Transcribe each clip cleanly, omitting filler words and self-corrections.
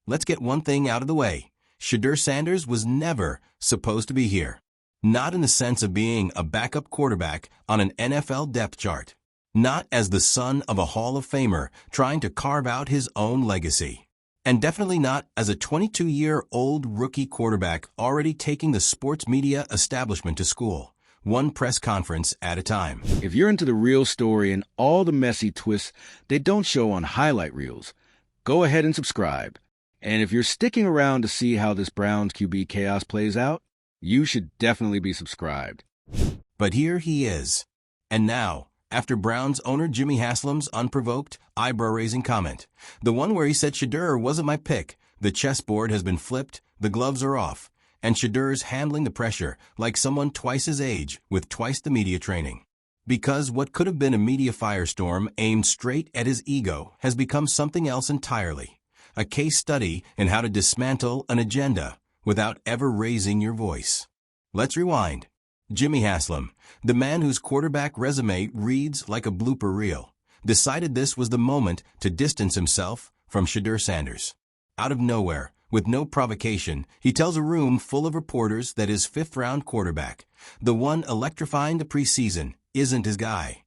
Let's get one thing out of the way. Sheduer Sanders was never supposed to be here. Not in the sense of being a backup quarterback on an NFL depth chart. Not as the son of a Hall of Famer trying to carve out his own legacy. And definitely not as a 22-year-old rookie quarterback already taking the sports media establishment to school, one press conference at a time. If you're into the real story and all the messy twists they don't show on highlight reels, go ahead and subscribe. And if you're sticking around to see how this Browns QB chaos plays out, you should definitely be subscribed. But here he is. And now, after Browns owner Jimmy Haslam's unprovoked, eyebrow-raising comment, the one where he said Sheduer wasn't my pick, the chessboard has been flipped, the gloves are off, and Sheduer's handling the pressure like someone twice his age with twice the media training. Because what could have been a media firestorm aimed straight at his ego has become something else entirely. A case study in how to dismantle an agenda without ever raising your voice. Let's rewind. Jimmy Haslam, the man whose quarterback resume reads like a blooper reel, decided this was the moment to distance himself from Sheduer Sanders. Out of nowhere, with no provocation, he tells a room full of reporters that his fifth-round quarterback, the one electrifying the preseason, isn't his guy.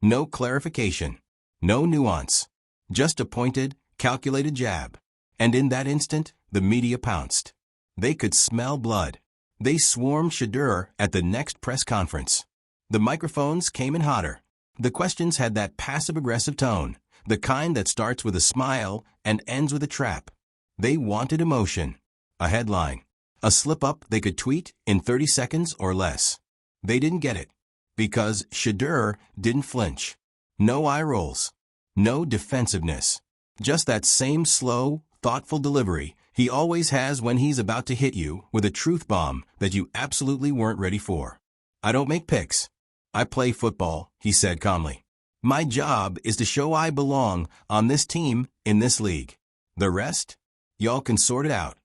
No clarification, no nuance, just a pointed, calculated jab. And in that instant, the media pounced. They could smell blood. They swarmed Sheduer at the next press conference. The microphones came in hotter. The questions had that passive-aggressive tone, the kind that starts with a smile and ends with a trap. They wanted emotion, a headline, a slip-up they could tweet in 30 seconds or less. They didn't get it, because Sheduer didn't flinch. No eye rolls, no defensiveness, just that same slow, thoughtful delivery he always has when he's about to hit you with a truth bomb that you absolutely weren't ready for. I don't make picks. I play football, he said calmly. My job is to show I belong on this team in this league. The rest? Y'all can sort it out.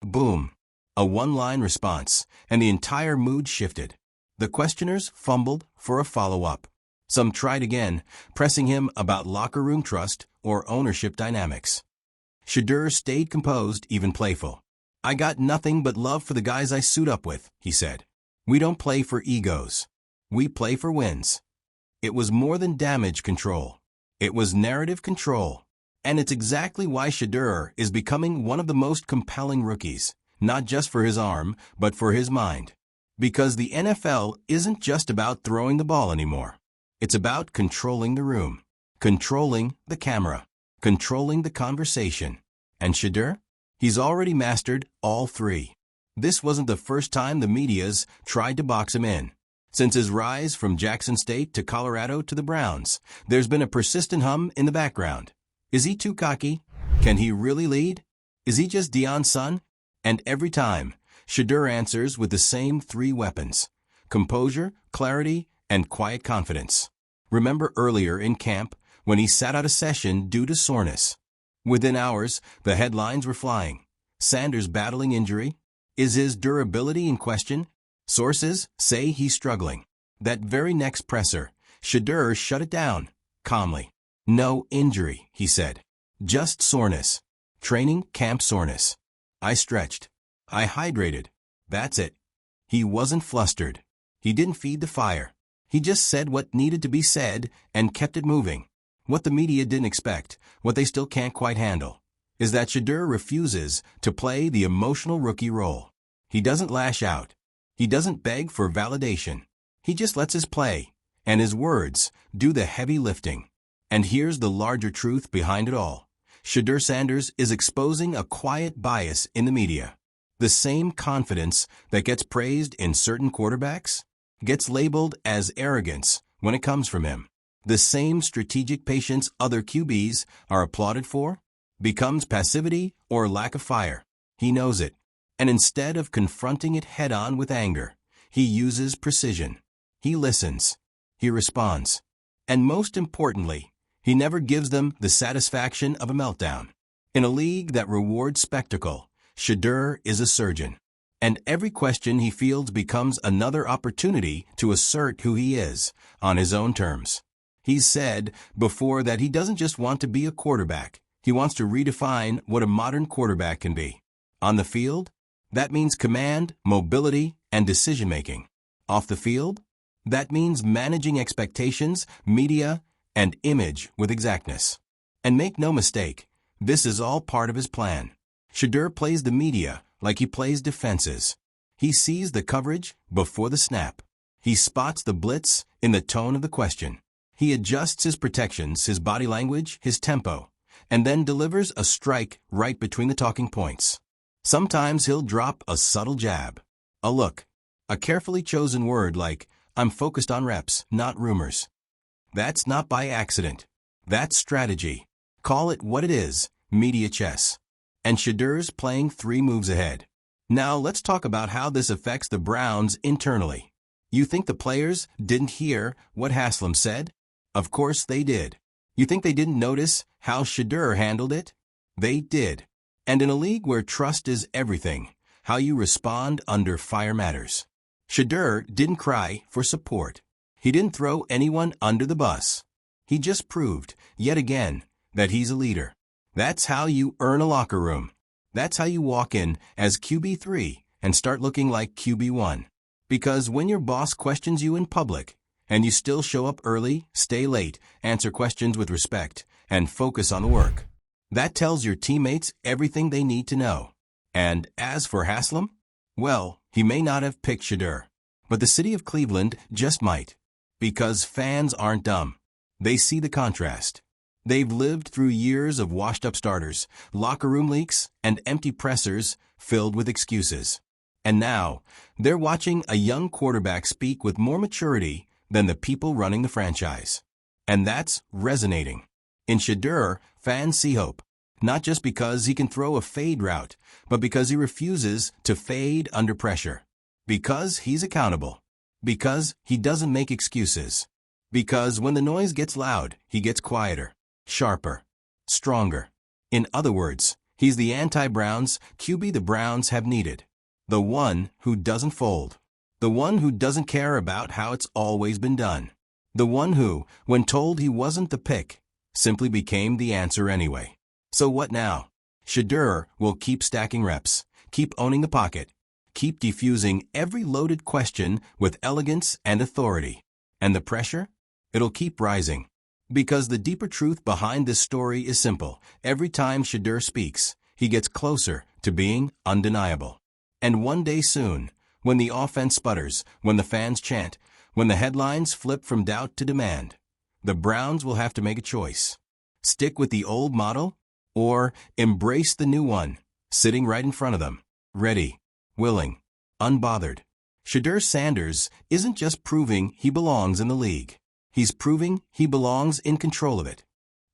Boom. A one-line response, and the entire mood shifted. The questioners fumbled for a follow-up. Some tried again, pressing him about locker room trust or ownership dynamics. Sheduer stayed composed, even playful. I got nothing but love for the guys I suit up with, he said. We don't play for egos. We play for wins. It was more than damage control. It was narrative control. And it's exactly why Sheduer is becoming one of the most compelling rookies, not just for his arm, but for his mind. Because the NFL isn't just about throwing the ball anymore. It's about controlling the room, controlling the camera, controlling the conversation. And Sheduer? He's already mastered all three. This wasn't the first time the media's tried to box him in. Since his rise from Jackson State to Colorado to the Browns, there's been a persistent hum in the background. Is he too cocky? Can he really lead? Is he just Deion's son? And every time, Sheduer answers with the same three weapons: composure, clarity, and quiet confidence. Remember earlier in camp when he sat out a session due to soreness? Within hours, the headlines were flying. Sanders battling injury? Is his durability in question? Sources say he's struggling. That very next presser, Sheduer shut it down, calmly. No injury, he said. Just soreness. Training camp soreness. I stretched. I hydrated. That's it. He wasn't flustered. He didn't feed the fire. He just said what needed to be said and kept it moving. What the media didn't expect, what they still can't quite handle, is that Sheduer refuses to play the emotional rookie role. He doesn't lash out. He doesn't beg for validation. He just lets his play, and his words do the heavy lifting. And here's the larger truth behind it all. Sheduer Sanders is exposing a quiet bias in the media. The same confidence that gets praised in certain quarterbacks gets labeled as arrogance when it comes from him. The same strategic patience other QBs are applauded for becomes passivity or lack of fire. He knows it. And instead of confronting it head-on with anger, he uses precision. He listens. He responds. And most importantly, he never gives them the satisfaction of a meltdown. In a league that rewards spectacle, Sheduer is a surgeon. And every question he fields becomes another opportunity to assert who he is, on his own terms. He's said before that he doesn't just want to be a quarterback. He wants to redefine what a modern quarterback can be. On the field, that means command, mobility, and decision-making. Off the field, that means managing expectations, media, and image with exactness. And make no mistake, this is all part of his plan. Sheduer plays the media like he plays defenses. He sees the coverage before the snap. He spots the blitz in the tone of the question. He adjusts his protections, his body language, his tempo, and then delivers a strike right between the talking points. Sometimes he'll drop a subtle jab, a look, a carefully chosen word like, "I'm focused on reps, not rumors." That's not by accident. That's strategy. Call it what it is, media chess. And Sheduer's playing 3 moves ahead. Now let's talk about how this affects the Browns internally. You think the players didn't hear what Haslam said? Of course they did. You think they didn't notice how Sheduer handled it? They did. And in a league where trust is everything, how you respond under fire matters. Sheduer didn't cry for support. He didn't throw anyone under the bus. He just proved, yet again, that he's a leader. That's how you earn a locker room. That's how you walk in as QB3 and start looking like QB1. Because when your boss questions you in public, and you still show up early, stay late, answer questions with respect, and focus on the work, that tells your teammates everything they need to know. And as for Haslam, well, he may not have picked Sheduer, but the city of Cleveland just might. Because fans aren't dumb. They see the contrast. They've lived through years of washed-up starters, locker room leaks, and empty pressers filled with excuses. And now, they're watching a young quarterback speak with more maturity than the people running the franchise. And that's resonating. In Sheduer, fans see hope, not just because he can throw a fade route, but because he refuses to fade under pressure. Because he's accountable. Because he doesn't make excuses. Because when the noise gets loud, he gets quieter, sharper, stronger. In other words, he's the anti-Browns QB the Browns have needed. The one who doesn't fold. The one who doesn't care about how it's always been done. The one who, when told he wasn't the pick, simply became the answer anyway. So what now? Sheduer will keep stacking reps, keep owning the pocket, keep defusing every loaded question with elegance and authority. And the pressure? It'll keep rising. Because the deeper truth behind this story is simple. Every time Sheduer speaks, he gets closer to being undeniable. And one day soon, when the offense sputters, when the fans chant, when the headlines flip from doubt to demand, the Browns will have to make a choice. Stick with the old model, or embrace the new one, sitting right in front of them, ready, willing, unbothered. Sheduer Sanders isn't just proving he belongs in the league. He's proving he belongs in control of it.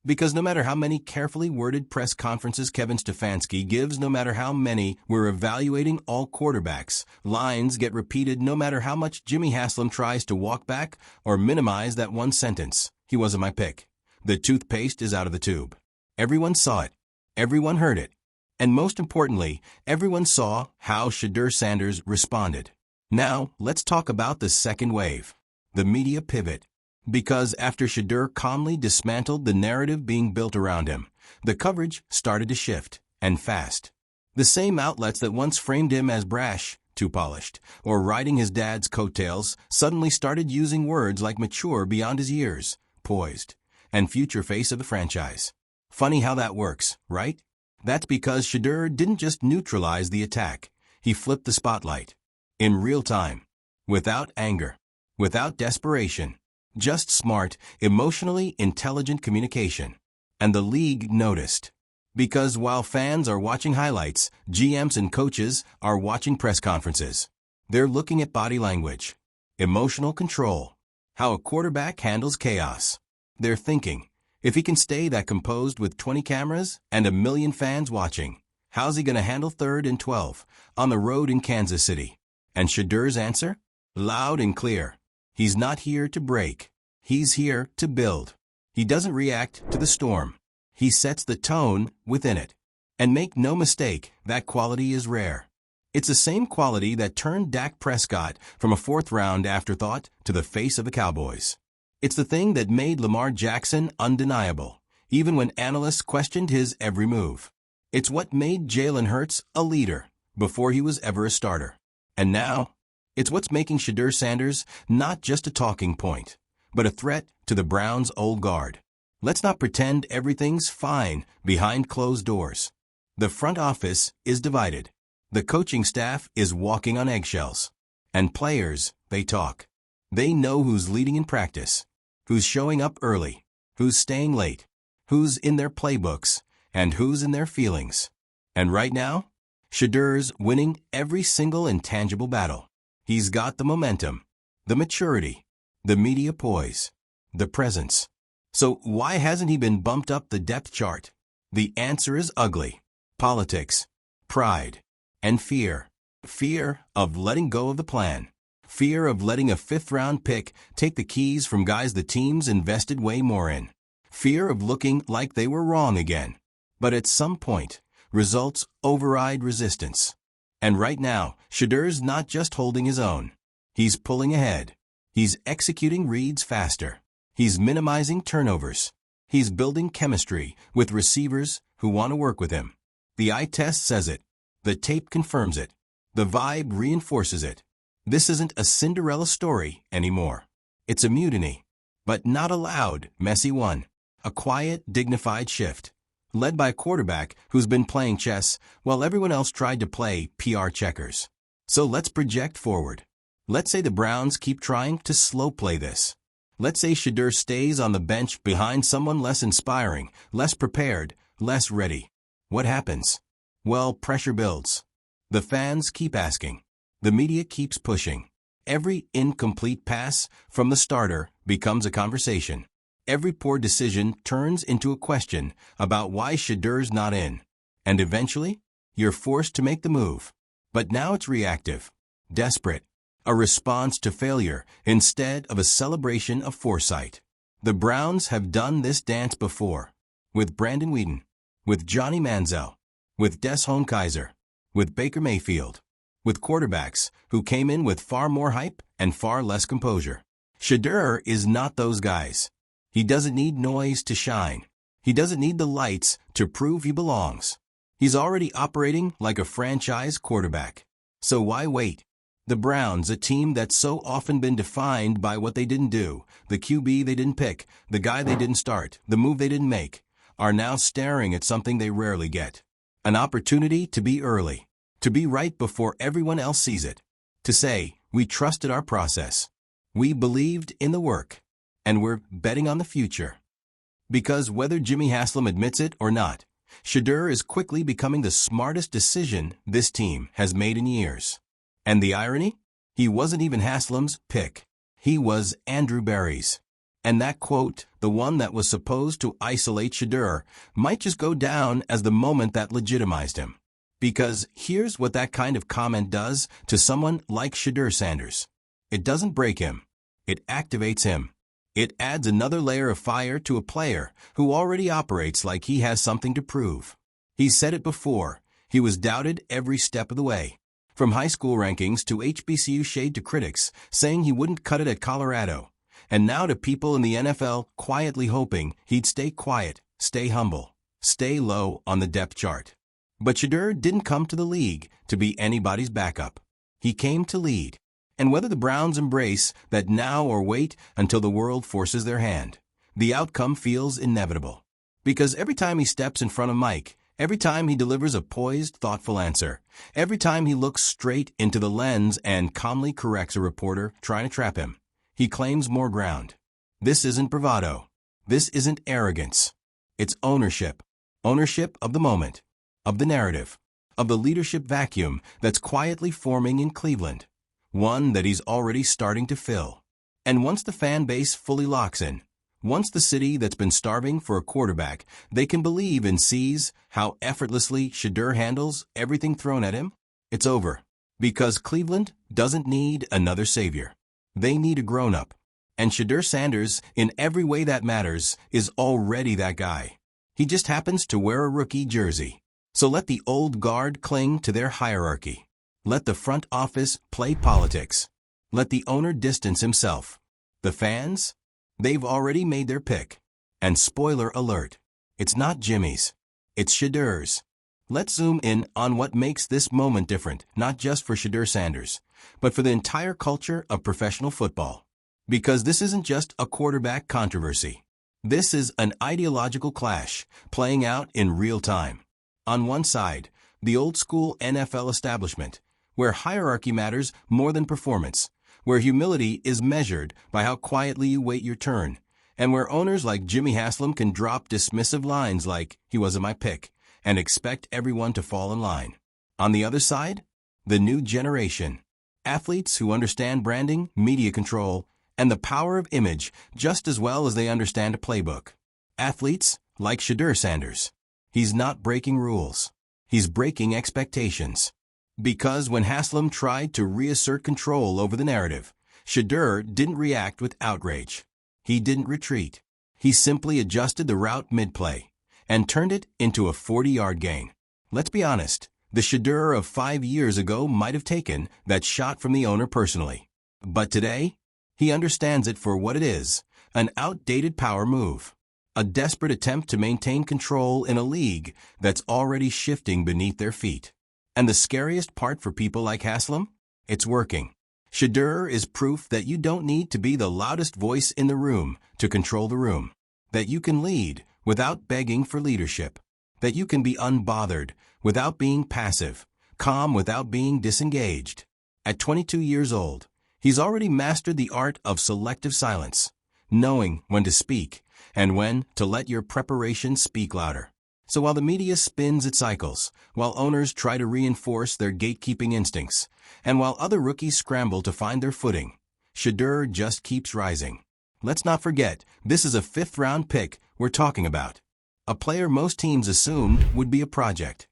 Because no matter how many carefully worded press conferences Kevin Stefanski gives, no matter how many we're evaluating all quarterbacks, lines get repeated no matter how much Jimmy Haslam tries to walk back or minimize that one sentence. He wasn't my pick. The toothpaste is out of the tube. Everyone saw it. Everyone heard it. And most importantly, everyone saw how Sheduer Sanders responded. Now, let's talk about the second wave. The media pivot. Because after Sheduer calmly dismantled the narrative being built around him, the coverage started to shift, and fast. The same outlets that once framed him as brash, too polished, or riding his dad's coattails suddenly started using words like mature beyond his years, poised, and future face of the franchise. Funny how that works, right? That's because Sheduer didn't just neutralize the attack. He flipped the spotlight. In real time. Without anger. Without desperation. Just smart, emotionally intelligent communication. And the league noticed. Because while fans are watching highlights, GMs and coaches are watching press conferences. They're looking at body language, emotional control, how a quarterback handles chaos. They're thinking, if he can stay that composed with 20 cameras and 1 million fans watching, how's he going to handle 3rd and 12 on the road in Kansas City? And Sheduer's answer? Loud and clear. He's not here to break. He's here to build. He doesn't react to the storm. He sets the tone within it. And make no mistake, that quality is rare. It's the same quality that turned Dak Prescott from a 4th-round afterthought to the face of the Cowboys. It's the thing that made Lamar Jackson undeniable, even when analysts questioned his every move. It's what made Jalen Hurts a leader before he was ever a starter. And now, it's what's making Sheduer Sanders not just a talking point, but a threat to the Browns' old guard. Let's not pretend everything's fine behind closed doors. The front office is divided. The coaching staff is walking on eggshells. And players, they talk. They know who's leading in practice, who's showing up early, who's staying late, who's in their playbooks, and who's in their feelings. And right now, Sheduer's winning every single intangible battle. He's got the momentum, the maturity, the media poise, the presence. So why hasn't he been bumped up the depth chart? The answer is ugly. Politics, pride, and fear. Fear of letting go of the plan. Fear of letting a fifth-round pick take the keys from guys the team's invested way more in. Fear of looking like they were wrong again. But at some point, results override resistance. And right now, Sheduer's not just holding his own. He's pulling ahead. He's executing reads faster. He's minimizing turnovers. He's building chemistry with receivers who want to work with him. The eye test says it. The tape confirms it. The vibe reinforces it. This isn't a Cinderella story anymore. It's a mutiny. But not a loud, messy one. A quiet, dignified shift. Led by a quarterback who's been playing chess while everyone else tried to play PR checkers. So let's project forward. Let's say the Browns keep trying to slow play this. Let's say Sheduer stays on the bench behind someone less inspiring, less prepared, less ready. What happens? Well, pressure builds. The fans keep asking. The media keeps pushing. Every incomplete pass from the starter becomes a conversation. Every poor decision turns into a question about why Sheduer's not in. And eventually, you're forced to make the move. But now it's reactive, desperate, a response to failure instead of a celebration of foresight. The Browns have done this dance before. With Brandon Weeden, with Johnny Manziel, with Des Homekaiser, with Baker Mayfield, with quarterbacks who came in with far more hype and far less composure. Sheduer is not those guys. He doesn't need noise to shine. He doesn't need the lights to prove he belongs. He's already operating like a franchise quarterback. So why wait? The Browns, a team that's so often been defined by what they didn't do, the QB they didn't pick, the guy they didn't start, the move they didn't make, are now staring at something they rarely get. An opportunity to be early, to be right before everyone else sees it, to say, we trusted our process, we believed in the work, and we're betting on the future. Because whether Jimmy Haslam admits it or not, Sheduer is quickly becoming the smartest decision this team has made in years. And the irony? He wasn't even Haslam's pick. He was Andrew Berry's. And that quote, the one that was supposed to isolate Sheduer, might just go down as the moment that legitimized him. Because here's what that kind of comment does to someone like Sheduer Sanders. It doesn't break him. It activates him. It adds another layer of fire to a player who already operates like he has something to prove. He's said it before. He was doubted every step of the way. From high school rankings to HBCU shade to critics, saying he wouldn't cut it at Colorado. And now to people in the NFL quietly hoping he'd stay quiet, stay humble, stay low on the depth chart. But Sheduer didn't come to the league to be anybody's backup. He came to lead. And whether the Browns embrace that now or wait until the world forces their hand, the outcome feels inevitable. Because every time he steps in front of Mike, every time he delivers a poised, thoughtful answer, every time he looks straight into the lens and calmly corrects a reporter trying to trap him, he claims more ground. This isn't bravado. This isn't arrogance. It's ownership. Ownership of the moment, of the narrative, of the leadership vacuum that's quietly forming in Cleveland. One that he's already starting to fill. And once the fan base fully locks in, once the city that's been starving for a quarterback they can believe and sees how effortlessly Sheduer handles everything thrown at him, it's over. Because Cleveland doesn't need another savior. They need a grown-up. And Sheduer Sanders, in every way that matters, is already that guy. He just happens to wear a rookie jersey. So let the old guard cling to their hierarchy. Let the front office play politics. Let the owner distance himself. The fans? They've already made their pick. And spoiler alert, It's not Jimmy's. It's Sheduer's. Let's zoom in on what makes this moment different, not just for Sheduer Sanders, but for the entire culture of professional football. Because this isn't just a quarterback controversy. This is an ideological clash playing out in real time. On one side, the old-school NFL establishment, where hierarchy matters more than performance, where humility is measured by how quietly you wait your turn, and where owners like Jimmy Haslam can drop dismissive lines like, "He wasn't my pick," and expect everyone to fall in line. On the other side, the new generation. Athletes who understand branding, media control, and the power of image just as well as they understand a playbook. Athletes like Sheduer Sanders. He's not breaking rules. He's breaking expectations. Because when Haslam tried to reassert control over the narrative, Sheduer didn't react with outrage. He didn't retreat. He simply adjusted the route mid-play and turned it into a 40-yard gain. Let's be honest, the Sheduer of 5 years ago might have taken that shot from the owner personally. But today, he understands it for what it is, an outdated power move. A desperate attempt to maintain control in a league that's already shifting beneath their feet. And the scariest part for people like Haslam? It's working. Sheduer is proof that you don't need to be the loudest voice in the room to control the room. That you can lead without begging for leadership. That you can be unbothered without being passive, calm without being disengaged. At 22 years old, he's already mastered the art of selective silence, knowing when to speak and when to let your preparation speak louder. So while the media spins its cycles, while owners try to reinforce their gatekeeping instincts, and while other rookies scramble to find their footing, Sheduer just keeps rising. Let's not forget, this is a 5th-round pick we're talking about. A player most teams assumed would be a project.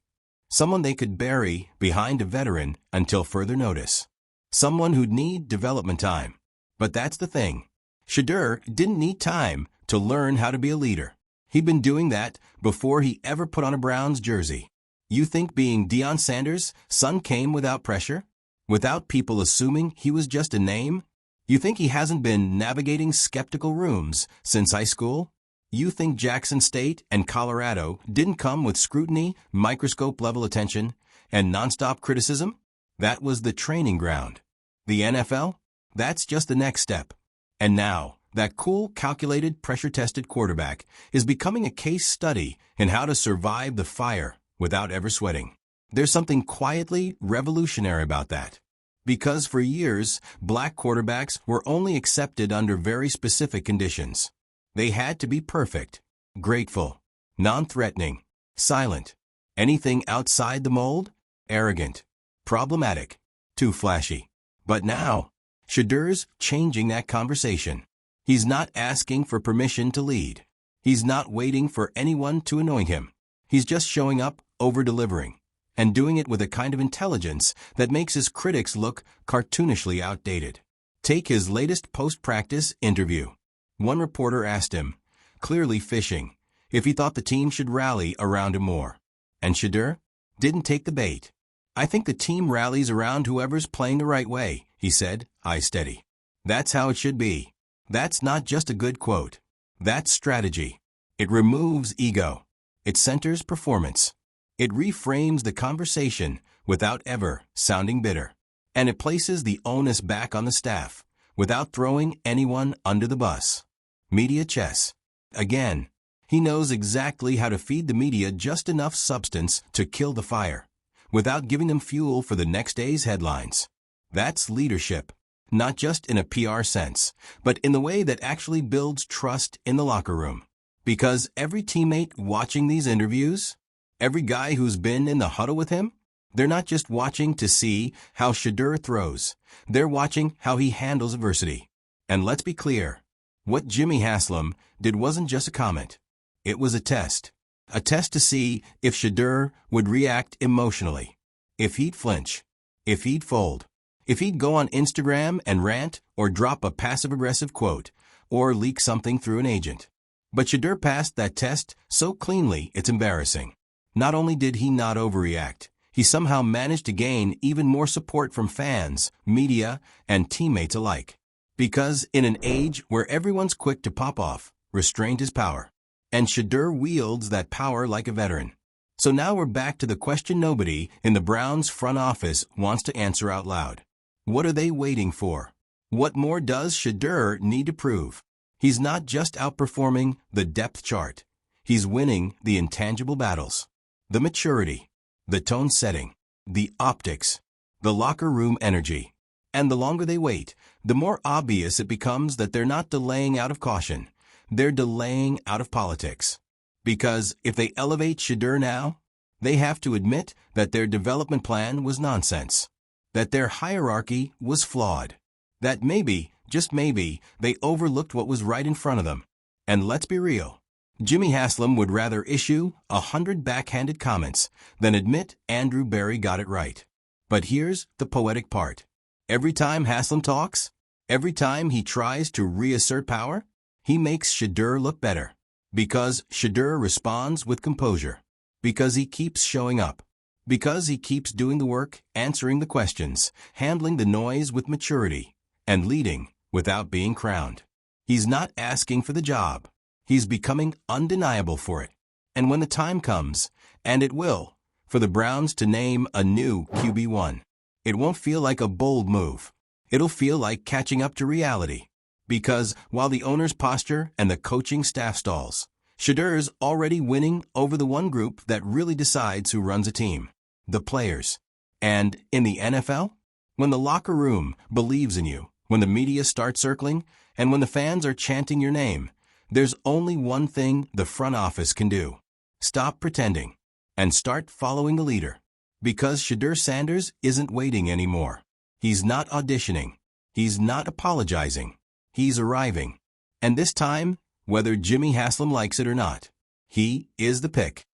Someone they could bury behind a veteran until further notice. Someone who'd need development time. But that's the thing. Sheduer didn't need time to learn how to be a leader. He'd been doing that before he ever put on a Browns jersey. You think being Deion Sanders' son came without pressure? Without people assuming he was just a name? You think he hasn't been navigating skeptical rooms since high school? You think Jackson State and Colorado didn't come with scrutiny, microscope-level attention, and nonstop criticism? That was the training ground. The NFL? That's just the next step. And now, that cool, calculated, pressure-tested quarterback is becoming a case study in how to survive the fire without ever sweating. There's something quietly revolutionary about that. Because for years, black quarterbacks were only accepted under very specific conditions. They had to be perfect, grateful, non-threatening, silent. Anything outside the mold? Arrogant, problematic, too flashy. But now, Sheduer's changing that conversation. He's not asking for permission to lead. He's not waiting for anyone to anoint him. He's just showing up, over-delivering, and doing it with a kind of intelligence that makes his critics look cartoonishly outdated. Take his latest post-practice interview. One reporter asked him, clearly fishing, if he thought the team should rally around him more. And Sheduer didn't take the bait. "I think the team rallies around whoever's playing the right way," he said, eyes steady. "That's how it should be." That's not just a good quote. That's strategy. It removes ego. It centers performance. It reframes the conversation without ever sounding bitter. And it places the onus back on the staff without throwing anyone under the bus. Media chess. Again, he knows exactly how to feed the media just enough substance to kill the fire, without giving them fuel for the next day's headlines. That's leadership. Not just in a PR sense, but in the way that actually builds trust in the locker room. Because every teammate watching these interviews, every guy who's been in the huddle with him, they're not just watching to see how Sheduer throws. They're watching how he handles adversity. And let's be clear, what Jimmy Haslam did wasn't just a comment. It was a test. A test to see if Sheduer would react emotionally, if he'd flinch, if he'd fold. If he'd go on Instagram and rant or drop a passive-aggressive quote or leak something through an agent. But Sheduer passed that test so cleanly it's embarrassing. Not only did he not overreact, he somehow managed to gain even more support from fans, media, and teammates alike. Because in an age where everyone's quick to pop off, restraint is power. And Sheduer wields that power like a veteran. So now we're back to the question nobody in the Browns front office wants to answer out loud. What are they waiting for? What more does Sheduer need to prove? He's not just outperforming the depth chart. He's winning the intangible battles. The maturity, the tone setting, the optics, the locker room energy. And the longer they wait, the more obvious it becomes that they're not delaying out of caution. They're delaying out of politics. Because if they elevate Sheduer now, they have to admit that their development plan was nonsense. That their hierarchy was flawed. That maybe, just maybe, they overlooked what was right in front of them. And let's be real. Jimmy Haslam would rather issue 100 backhanded comments than admit Andrew Berry got it right. But here's the poetic part. Every time Haslam talks, every time he tries to reassert power, he makes Sheduer look better. Because Sheduer responds with composure. Because he keeps showing up. Because he keeps doing the work, answering the questions, handling the noise with maturity, and leading without being crowned. He's not asking for the job. He's becoming undeniable for it. And when the time comes, and it will, for the Browns to name a new QB1, it won't feel like a bold move. It'll feel like catching up to reality. Because while the owner's posture and the coaching staff stalls, Sheduer's already winning over the one group that really decides who runs a team, the players. And in the NFL, when the locker room believes in you, when the media starts circling, and when the fans are chanting your name, there's only one thing the front office can do. Stop pretending and start following the leader. Because Sheduer Sanders isn't waiting anymore. He's not auditioning. He's not apologizing. He's arriving. And this time, whether Jimmy Haslam likes it or not, he is the pick.